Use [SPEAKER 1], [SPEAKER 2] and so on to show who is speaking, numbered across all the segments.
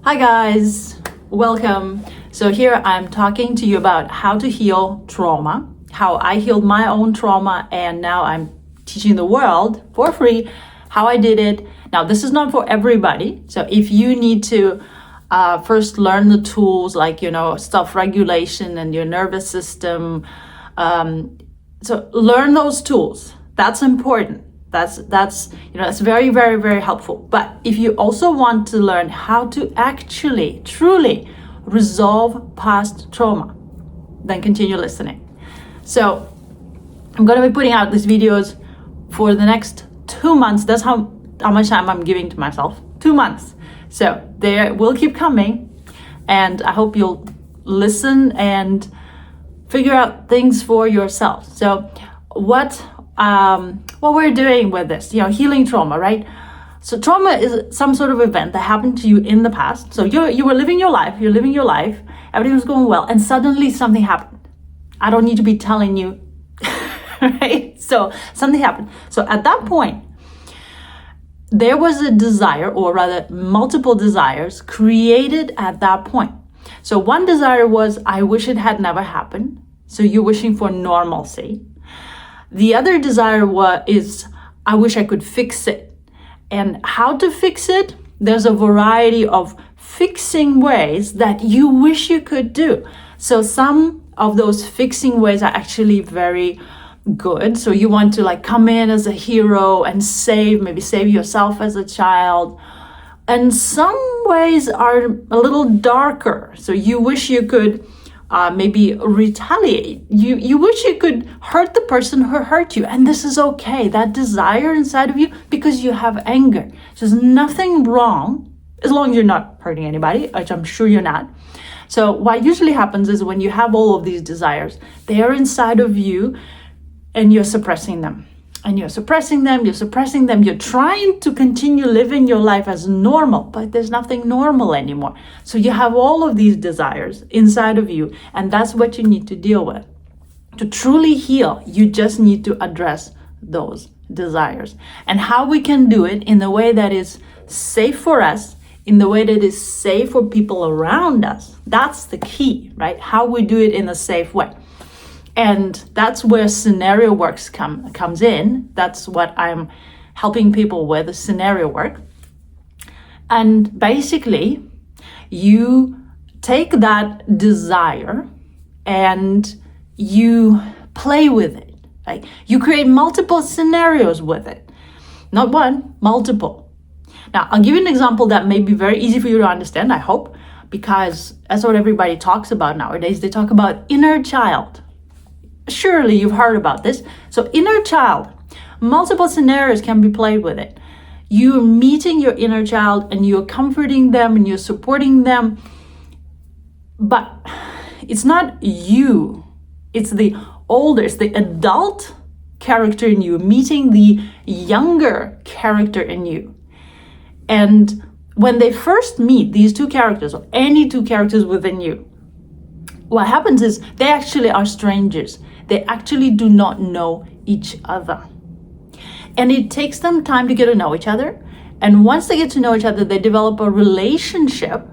[SPEAKER 1] Hi guys, welcome. So here I'm talking to you about how to heal trauma, how I healed my own trauma, and now I'm teaching the world for free how I did it. Now this is not for everybody. So if you need to first learn the tools like, self-regulation and your nervous system, so learn those tools. That's important. That's very, very, very helpful. But if you also want to learn how to actually, truly resolve past trauma, then continue listening. So I'm going to be putting out these videos for the next 2 months. That's how much time I'm giving to myself. 2 months. So they will keep coming, and I hope you'll listen and figure out things for yourself. So what we're doing with this, healing trauma, right? So trauma is some sort of event that happened to you in the past. So you were living your life, everything was going well, and suddenly something happened. I don't need to be telling you, right? So something happened. So at that point, there was a desire, or rather multiple desires created at that point. So one desire was, I wish it had never happened. So you're wishing for normalcy. The other desire is, I wish I could fix it. And how to fix it? There's a variety of fixing ways that you wish you could do. So some of those fixing ways are actually very good. So you want to come in as a hero and maybe save yourself as a child. And some ways are a little darker. So you wish you could maybe retaliate. You wish you could hurt the person who hurt you, and this is okay. That desire inside of you, because you have anger. There's nothing wrong as long as you're not hurting anybody, which I'm sure you're not. So what usually happens is when you have all of these desires, they are inside of you, and you're suppressing them. And you're suppressing them. You're trying to continue living your life as normal, but there's nothing normal anymore. So you have all of these desires inside of you, and that's what you need to deal with. To truly heal, you just need to address those desires. And how we can do it in a way that is safe for us, in the way that is safe for people around us. That's the key, right? How we do it in a safe way. And that's where scenario work comes in. That's what I'm helping people with, scenario work. And basically, you take that desire and you play with it. Right? You create multiple scenarios with it. Not one, multiple. Now, I'll give you an example that may be very easy for you to understand, I hope, because that's what everybody talks about nowadays. They talk about inner child. Surely you've heard about this. So inner child, multiple scenarios can be played with it. You're meeting your inner child and you're comforting them and you're supporting them. But it's not you. It's the adult character in you meeting the younger character in you. And when they first meet, these two characters, or any two characters within you, what happens is they actually are strangers. They actually do not know each other. And it takes them time to get to know each other. And once they get to know each other, they develop a relationship.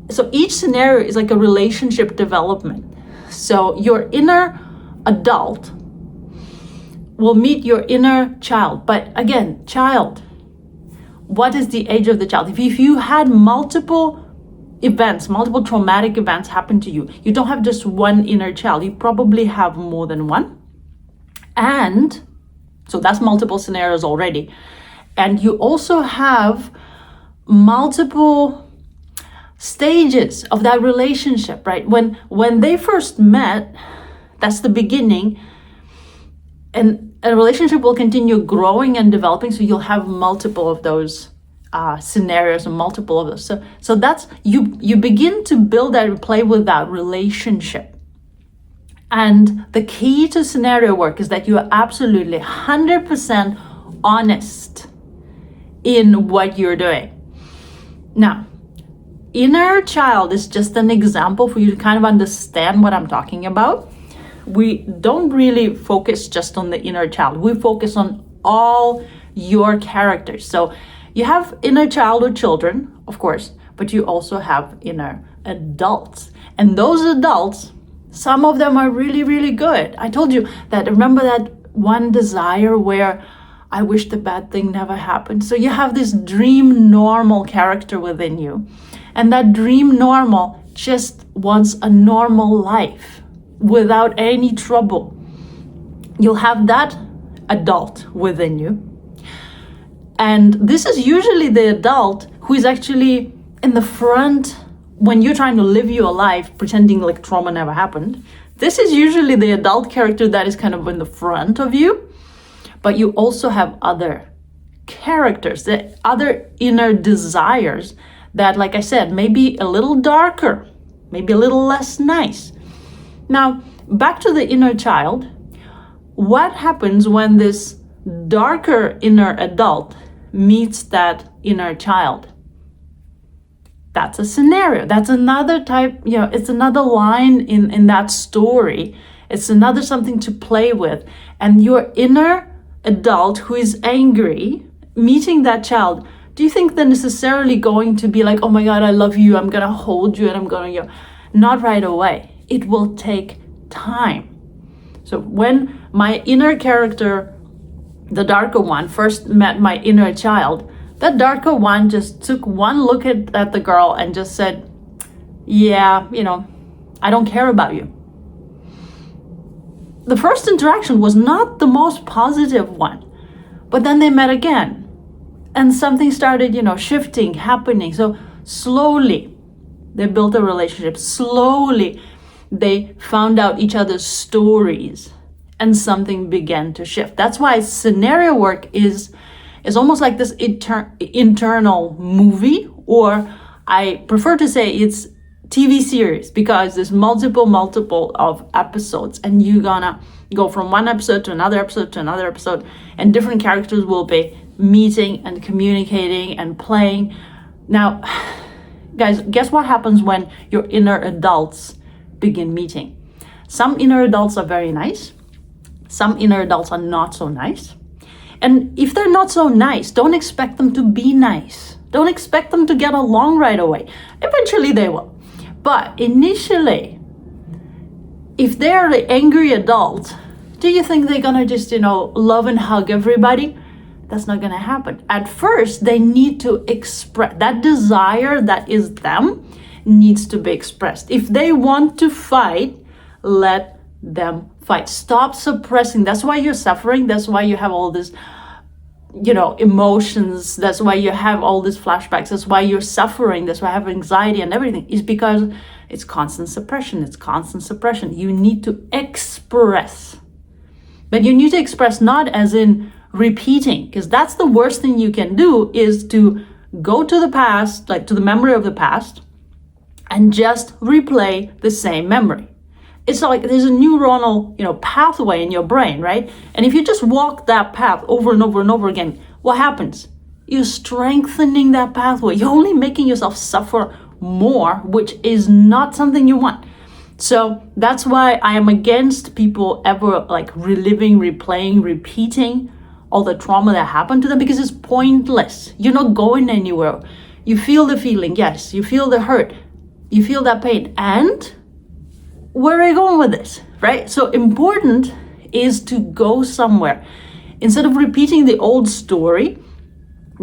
[SPEAKER 1] So each scenario is like a relationship development. So your inner adult will meet your inner child. But again, child, what is the age of the child? If you had multiple traumatic events happen to you, you don't have just one inner child. You probably have more than one. And so that's multiple scenarios already. And you also have multiple stages of that relationship, right? When they first met, that's the beginning. And a relationship will continue growing and developing. So you'll have multiple of those scenarios and multiple of those. So that's, you begin to build that and play with that relationship. And the key to scenario work is that you are absolutely 100% honest in what you're doing. Now, inner child is just an example for you to kind of understand what I'm talking about. We don't really focus just on the inner child. We focus on all your characters. So you have inner child or children, of course, but you also have inner adults. And those adults, some of them are really, really good. I told you that, remember that one desire where I wish the bad thing never happened. So you have this dream normal character within you. And that dream normal just wants a normal life without any trouble. You'll have that adult within you. And this is usually the adult who is actually in the front when you're trying to live your life pretending like trauma never happened. This is usually the adult character that is kind of in the front of you. But you also have other characters, the other inner desires that, like I said, may be a little darker, maybe a little less nice. Now, back to the inner child. What happens when this darker inner adult meets that inner child? That's a scenario. That's another type, it's another line in that story. It's another something to play with. And your inner adult who is angry, meeting that child, do you think they're necessarily going to be like, oh my God, I love you, I'm gonna hold you, and I'm gonna, not right away. It will take time. So when my inner character, the darker one, first met my inner child, that darker one just took one look at the girl and just said, yeah, I don't care about you. The first interaction was not the most positive one, but then they met again and something started, shifting, happening. So slowly they built a relationship. Slowly they found out each other's stories and something began to shift. That's why scenario work is almost like this internal movie, or I prefer to say it's TV series, because there's multiple of episodes, and you're gonna go from one episode to another episode to another episode, and different characters will be meeting and communicating and playing. Now, guys, guess what happens when your inner adults begin meeting? Some inner adults are very nice. Some inner adults are not so nice. And if they're not so nice, don't expect them to be nice. Don't expect them to get along right away. Eventually they will. But initially, if they're the angry adult, do you think they're gonna just, love and hug everybody? That's not gonna happen. At first, they need to express that desire that is them needs to be expressed. If they want to fight, let them fight. Stop suppressing. That's why you're suffering. That's why you have all this, emotions. That's why you have all these flashbacks. That's why you're suffering. That's why I have anxiety and everything, is because it's constant suppression. It's constant suppression. You need to express. But you need to express not as in repeating, because that's the worst thing you can do, is to go to the past, like to the memory of the past, and just replay the same memory. It's like there's a neuronal, pathway in your brain, right? And if you just walk that path over and over and over again, what happens? You're strengthening that pathway. You're only making yourself suffer more, which is not something you want. So that's why I am against people ever like reliving, replaying, repeating all the trauma that happened to them, because it's pointless. You're not going anywhere. You feel the feeling, yes. You feel the hurt. You feel that pain. And where are you going with this, right? So important is to go somewhere. Instead of repeating the old story,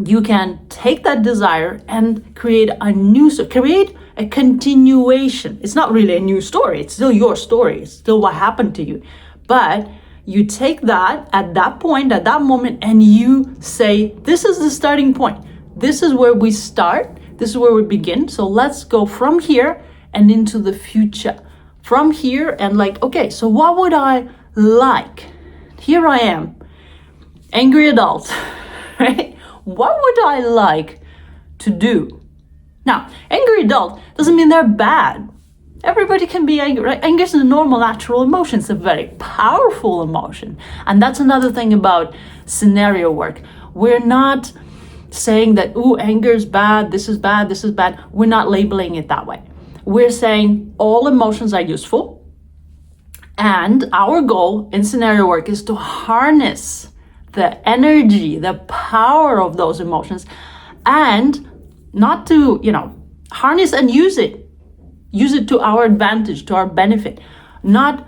[SPEAKER 1] you can take that desire and create a new story, create a continuation. It's not really a new story. It's still your story. It's still what happened to you. But you take that at that point, at that moment, and you say, this is the starting point. This is where we start. This is where we begin. So let's go from here and into the future. From here and like, okay, so what would I like? Here I am, angry adult, right? What would I like to do? Now, angry adult doesn't mean they're bad. Everybody can be angry, right? Anger is a normal, natural emotion. It's a very powerful emotion. And that's another thing about scenario work. We're not saying that, ooh, anger is bad, this is bad, this is bad. We're not labeling it that way. We're saying all emotions are useful. And our goal in scenario work is to harness the energy, the power of those emotions, and not to, harness and use it. Use it to our advantage, to our benefit. Not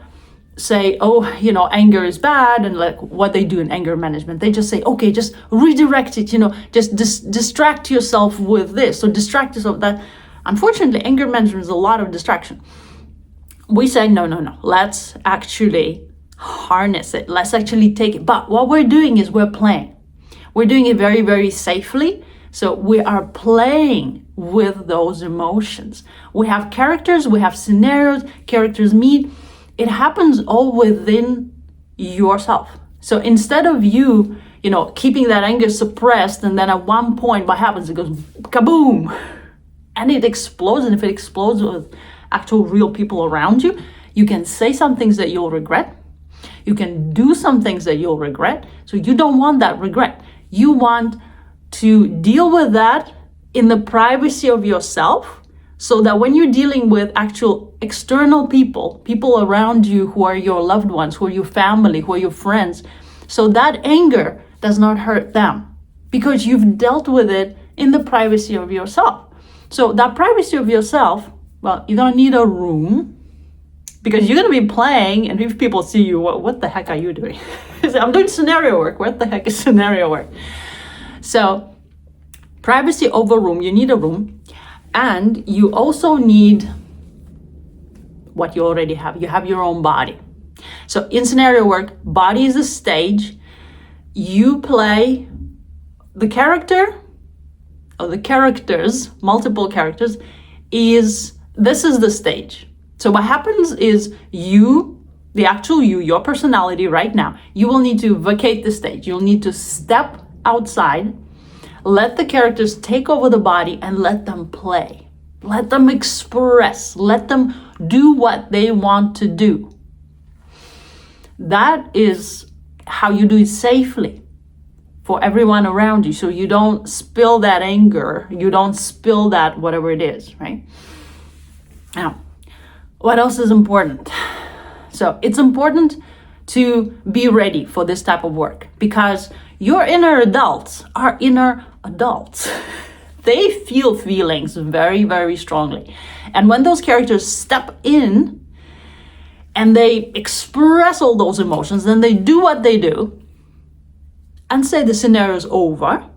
[SPEAKER 1] say, oh, anger is bad, and like what they do in anger management. They just say, okay, just redirect it, just distract yourself with this, or distract yourself that. Unfortunately, anger management is a lot of distraction. We say, no, let's actually harness it. Let's actually take it. But what we're doing is we're playing. We're doing it very, very safely. So we are playing with those emotions. We have characters, we have scenarios, characters meet. It happens all within yourself. So instead of you, keeping that anger suppressed, and then at one point what happens, it goes kaboom, and it explodes. And if it explodes with actual real people around you, you can say some things that you'll regret. You can do some things that you'll regret. So you don't want that regret. You want to deal with that in the privacy of yourself, so that when you're dealing with actual external people around you who are your loved ones, who are your family, who are your friends, so that anger does not hurt them, because you've dealt with it in the privacy of yourself. So that privacy of yourself, well, you're gonna need a room, because you're gonna be playing, and if people see you, what the heck are you doing? I'm doing scenario work. What the heck is scenario work? So privacy over room, you need a room. And you also need what you already have. You have your own body. So in scenario work, body is a stage. You play the character, or the characters, multiple characters, this is the stage. So what happens is you, the actual you, your personality right now, you will need to vacate the stage. You'll need to step outside, let the characters take over the body, and let them play. Let them express. Let them do what they want to do. That is how you do it safely for everyone around you. So you don't spill that anger. You don't spill that whatever it is, right? Now, what else is important? So it's important to be ready for this type of work, because your inner adults are inner adults. They feel feelings very, very strongly. And when those characters step in and they express all those emotions, then they do what they do, and say the scenario is over,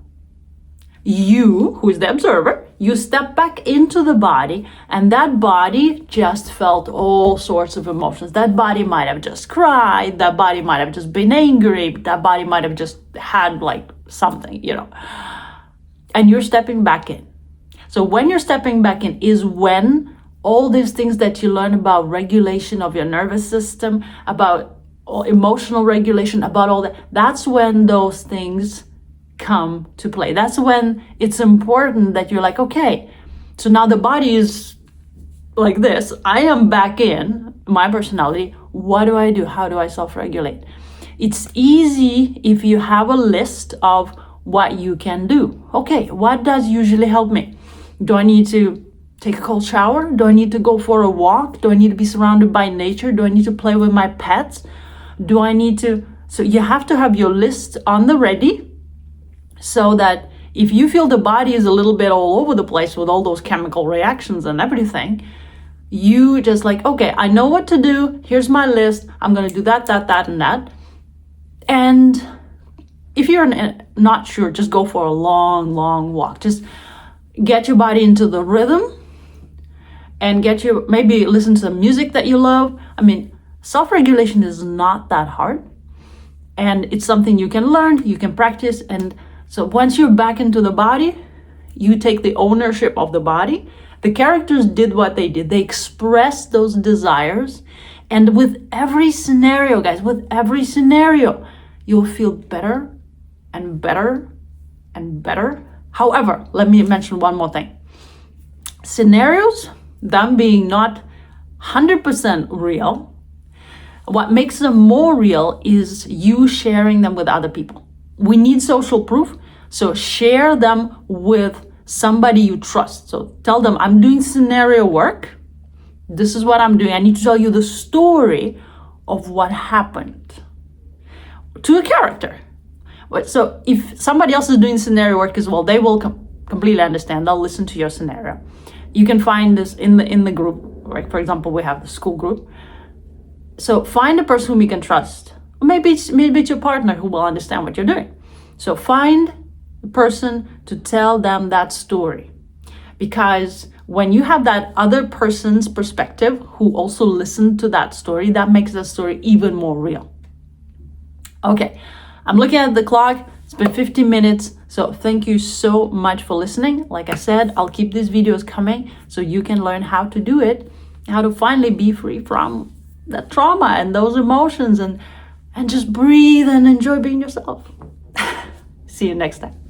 [SPEAKER 1] you, who is the observer, you step back into the body, and that body just felt all sorts of emotions. That body might have just cried, that body might have just been angry, that body might have just had like something, and you're stepping back in. So when you're stepping back in is when all these things that you learn about regulation of your nervous system, about emotional regulation, about all that, that's when those things come to play. That's when it's important that you're like, okay, so now the body is like this. I am back in my personality. What do I do? How do I self-regulate? It's easy if you have a list of what you can do. Okay, what does usually help me? Do I need to take a cold shower? Do I need to go for a walk? Do I need to be surrounded by nature? Do I need to play with my pets? Do I need to... So you have to have your list on the ready, so that if you feel the body is a little bit all over the place with all those chemical reactions and everything, you just like, okay, I know what to do. Here's my list. I'm going to do that, and that. And if you're not sure, just go for a long, long walk. Just get your body into the rhythm, and maybe listen to some music that you love. I mean, self-regulation is not that hard, and it's something you can learn, you can practice. And so once you're back into the body, you take the ownership of the body. The characters did what they did. They expressed those desires. And with every scenario, guys, with every scenario, you'll feel better and better and better. However, let me mention one more thing. Scenarios, them being not 100% real, what makes them more real is you sharing them with other people. We need social proof, so share them with somebody you trust. So tell them, I'm doing scenario work. This is what I'm doing. I need to tell you the story of what happened to a character. So if somebody else is doing scenario work as well, they will completely understand. They'll listen to your scenario. You can find this in the group, right? For example, we have the school group. So find a person whom you can trust. Maybe it's your partner who will understand what you're doing. So find a person to tell them that story. Because when you have that other person's perspective who also listened to that story, that makes that story even more real. Okay, I'm looking at the clock. It's been 15 minutes. So thank you so much for listening. Like I said, I'll keep these videos coming so you can learn how to do it, how to finally be free from that trauma and those emotions and just breathe and enjoy being yourself. See you next time.